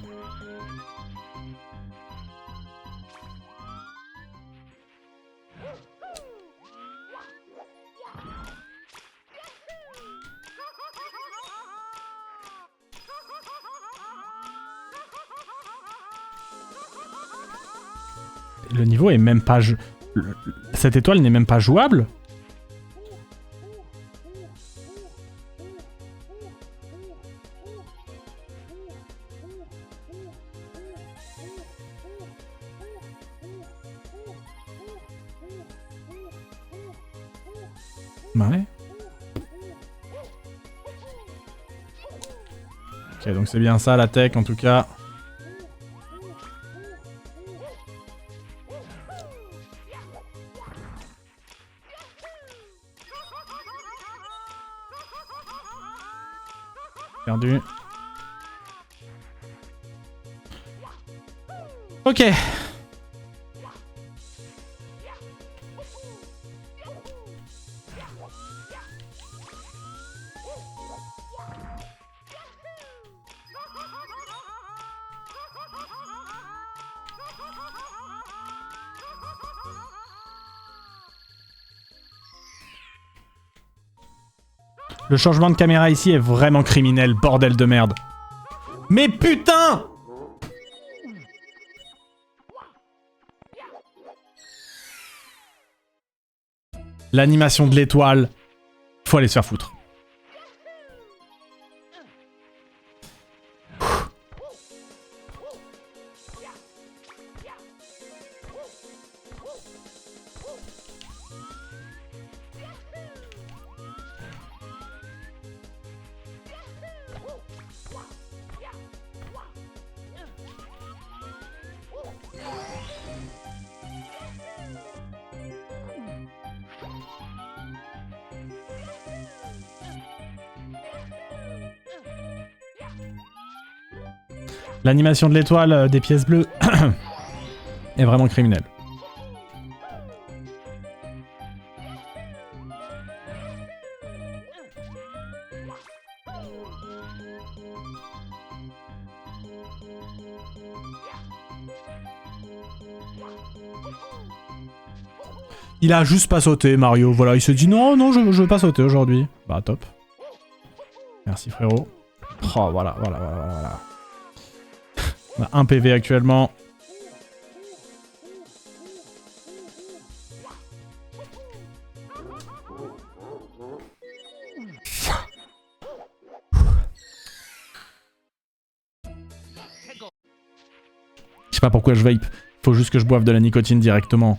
S1: Le niveau est même pas... Cette étoile n'est même pas jouable? Ouais. Ok, donc c'est bien ça la tech en tout cas. Perdu. Ok. Le changement de caméra ici est vraiment criminel, bordel de merde. Mais putain! L'animation de l'étoile. Faut aller se faire foutre. L'animation de l'étoile des pièces bleues est vraiment criminelle. Il a juste pas sauté, Mario. Voilà, il se dit non, non, je veux pas sauter aujourd'hui. Bah, top. Merci, frérot. Oh, voilà. On a un PV actuellement. Je sais pas pourquoi je vape. Faut juste que je boive de la nicotine directement.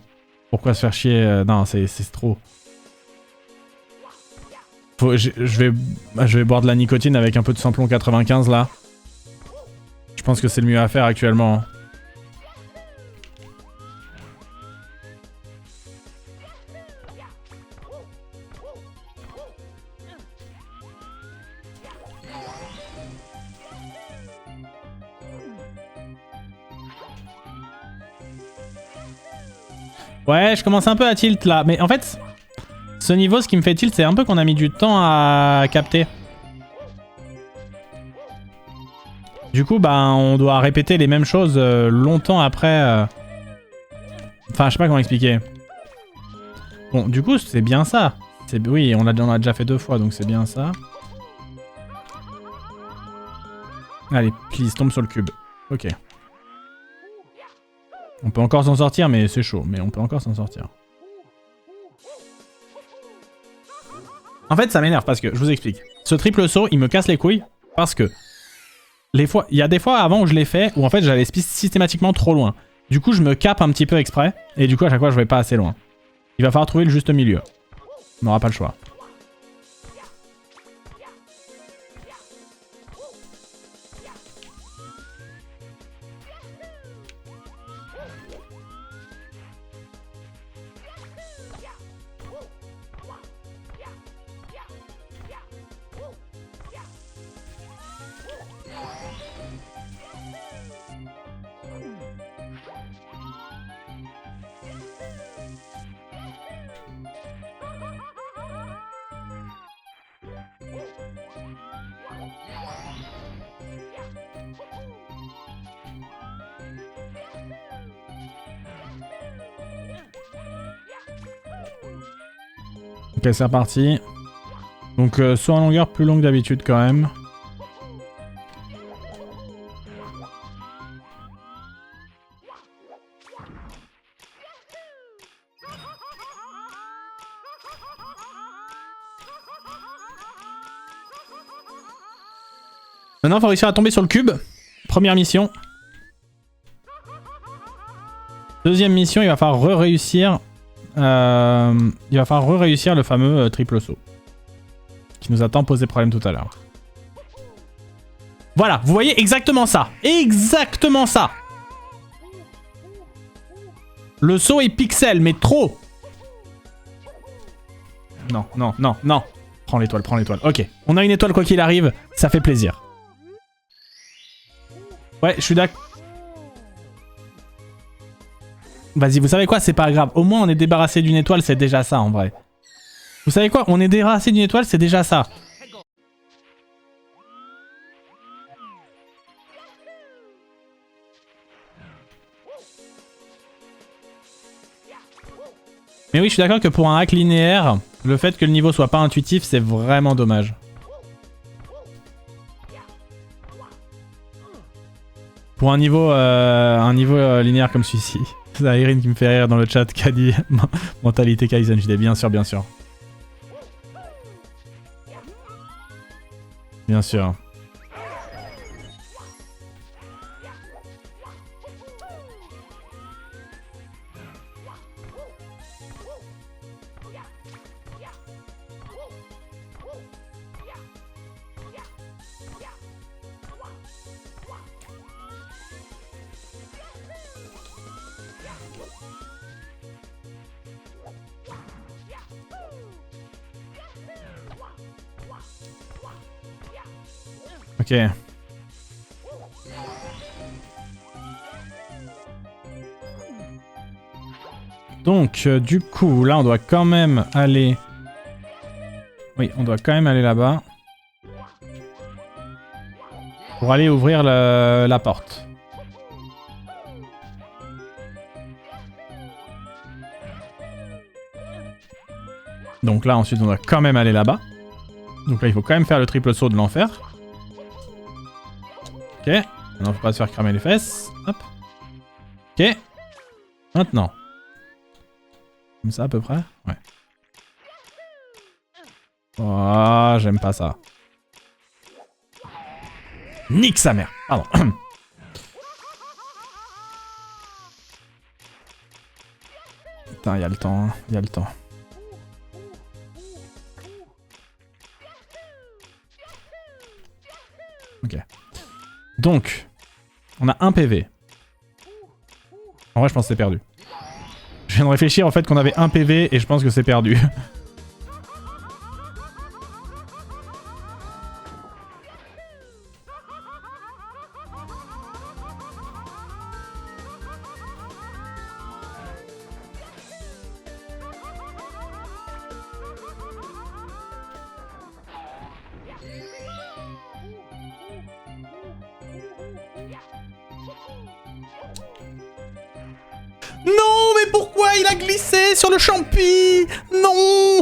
S1: Pourquoi se faire chier? Non, c'est trop. Je vais boire de la nicotine avec un peu de samplon 95 là. Je pense que c'est le mieux à faire actuellement. Ouais, je commence un peu à tilt là. Mais en fait, ce niveau, ce qui me fait tilt, c'est un peu qu'on a mis du temps à capter. Du coup, bah, on doit répéter les mêmes choses longtemps après. Enfin, je sais pas comment expliquer. Bon, du coup, c'est bien ça. Oui, on a déjà fait 2 fois, donc c'est bien ça. Allez, please, tombe sur le cube. Ok. On peut encore s'en sortir, mais c'est chaud. Mais on peut encore s'en sortir. En fait, ça m'énerve parce que, je vous explique. Ce triple saut, il me casse les couilles parce que... il y a des fois avant où je l'ai fait où en fait j'allais systématiquement trop loin. Du coup, je me cape un petit peu exprès et du coup, à chaque fois, je vais pas assez loin. Il va falloir trouver le juste milieu. On n'aura pas le choix. Ok, c'est reparti. Donc, saut en longueur plus longue d'habitude quand même. Maintenant, il faut réussir à tomber sur le cube. Première mission. Deuxième mission, il va falloir réussir. Il va falloir réussir le fameux triple saut. Qui nous a tant posé problème tout à l'heure. Voilà, vous voyez exactement ça. Exactement ça. Le saut est pixel, mais trop. Non, non, non, non. Prends l'étoile, prends l'étoile. Ok, on a une étoile quoi qu'il arrive, ça fait plaisir. Ouais, je suis d'accord. Vas-y, vous savez quoi, c'est pas grave. Au moins, on est débarrassé d'une étoile, c'est déjà ça, en vrai. Vous savez quoi, on est débarrassé d'une étoile, c'est déjà ça. Mais oui, je suis d'accord que pour un hack linéaire, le fait que le niveau soit pas intuitif, c'est vraiment dommage. Pour un niveau linéaire comme celui-ci. C'est Irene qui me fait rire dans le chat qui a dit mentalité Kaizen. Je dis bien sûr, bien sûr. Bien sûr. Ok. Donc, du coup, là, on doit quand même aller... Oui, on doit quand même aller là-bas. Pour aller ouvrir la porte. Donc là, ensuite, on doit quand même aller là-bas. Donc là, il faut quand même faire le triple saut de l'enfer. Ok. Maintenant, faut pas se faire cramer les fesses. Hop. Ok. Maintenant. Comme ça, à peu près. Ouais. Oh, j'aime pas ça. Nique sa mère. Pardon. Putain, il y a le temps. Il y a le temps. Ok. Donc, on a un PV. En vrai, je pense que c'est perdu. Je viens de réfléchir en fait qu'on avait un PV et je pense que c'est perdu. Non, mais pourquoi il a glissé sur le champi? Non!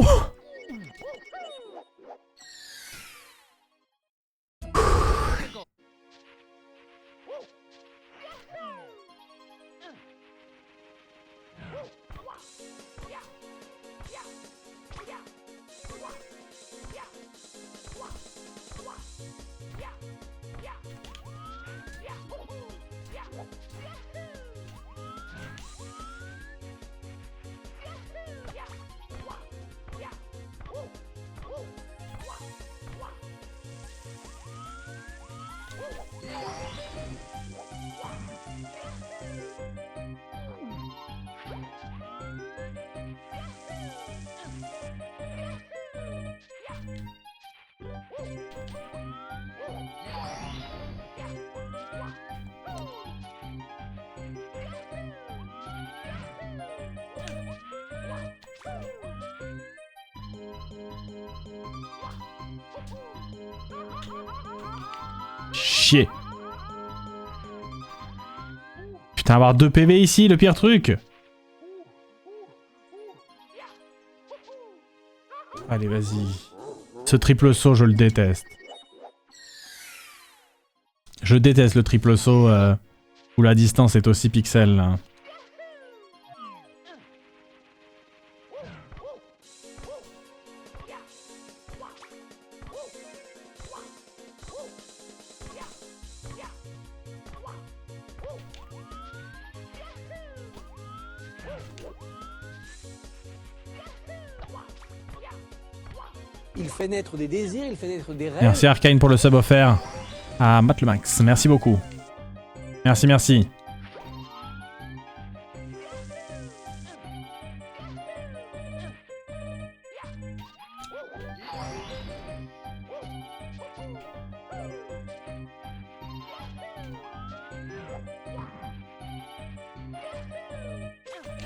S1: Chier. Putain, avoir 2 PV ici, le pire truc. Allez, vas-y. Ce triple saut, je le déteste. Je déteste le triple saut où la distance est aussi pixel. Là.
S2: Il fait naître des désirs, il fait naître des rêves.
S1: Merci Arcane pour le sub offert. à Matt le Max. Merci beaucoup. Merci, merci.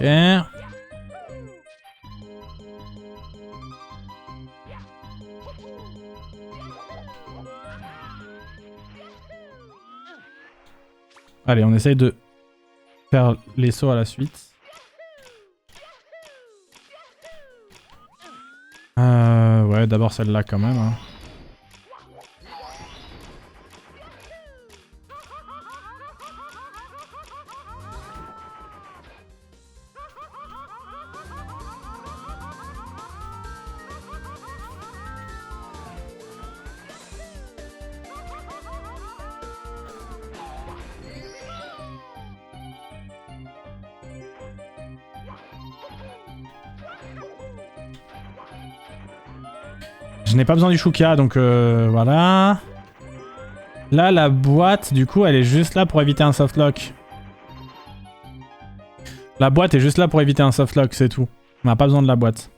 S1: Ok. Allez, on essaye de faire les sauts à la suite. Ouais, d'abord celle-là quand même. Hein. Je n'ai pas besoin du Shuka, donc voilà. Là, la boîte, du coup, elle est juste là pour éviter un softlock. La boîte est juste là pour éviter un softlock, c'est tout. On n'a pas besoin de la boîte.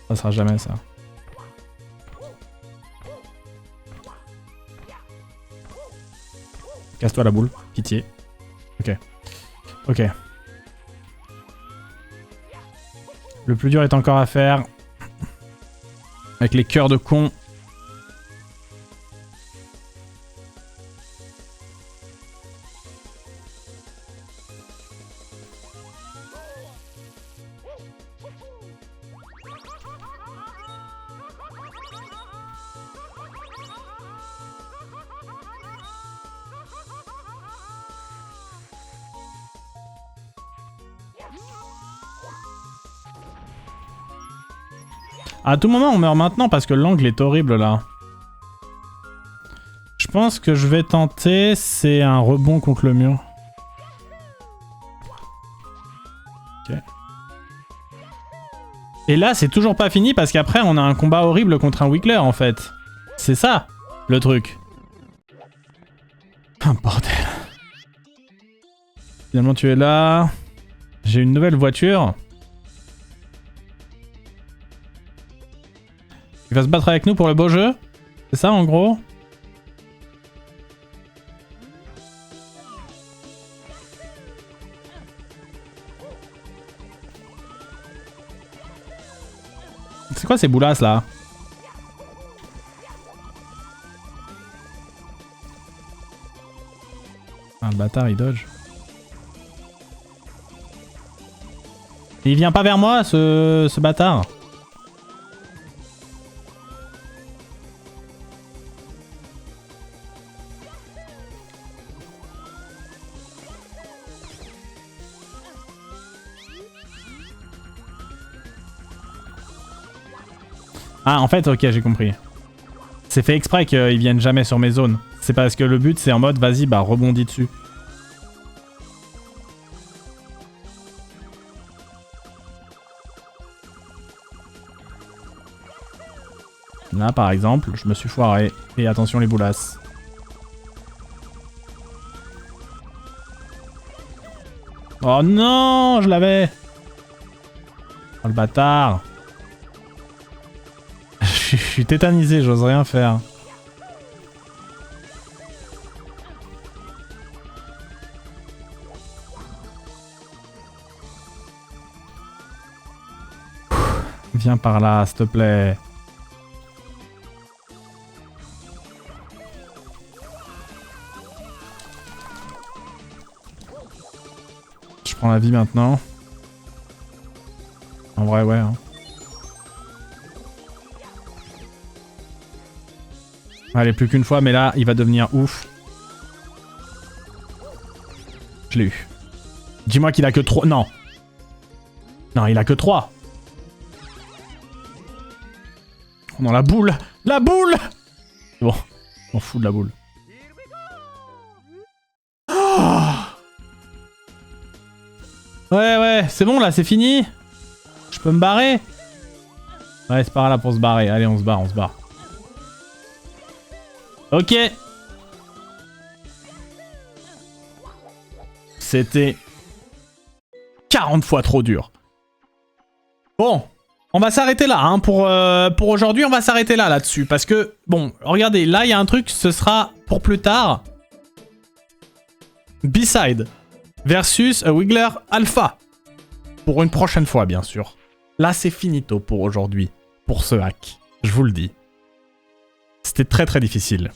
S1: Ça sera jamais ça. Casse-toi la boule, pitié. Ok. Ok. Le plus dur est encore à faire. Avec les cœurs de con. À tout moment on meurt maintenant parce que l'angle est horrible là. Je pense que je vais tenter, c'est un rebond contre le mur. Ok. Et là c'est toujours pas fini parce qu'après on a un combat horrible contre un Wiggler en fait. C'est ça le truc. Ah bordel. Finalement tu es là. J'ai une nouvelle voiture. Il va se battre avec nous pour le beau jeu? C'est ça en gros? C'est quoi ces boulasses là? Ah le bâtard il dodge. Et il vient pas vers moi ce bâtard? Ah, en fait, ok, j'ai compris. C'est fait exprès qu'ils viennent jamais sur mes zones. C'est parce que le but, c'est en mode, vas-y, bah, rebondis dessus. Là, par exemple, je me suis foiré. Et attention les boulasses. Oh non, je l'avais. Oh le bâtard. Je suis tétanisé, j'ose rien faire. Viens par là, s'il te plaît. Je prends la vie maintenant. En vrai, ouais. Hein. Allez, plus qu'une fois, mais là, il va devenir ouf. Je l'ai eu. Dis-moi qu'il a que 3. Non. Non, il a que 3. Non, la boule. La boule. Bon, on fout de la boule. Oh, ouais, c'est bon là, c'est fini. Je peux me barrer. Ouais, c'est pas là pour se barrer. Allez, on se barre. Ok. C'était 40 fois trop dur. Bon, on va s'arrêter là. Hein, pour aujourd'hui, on va s'arrêter là-dessus. Parce que, bon, regardez, là, il y a un truc, ce sera pour plus tard. B-Side versus Wiggler Alpha. Pour une prochaine fois, bien sûr. Là, c'est finito pour aujourd'hui. Pour ce hack. Je vous le dis. C'était très très difficile.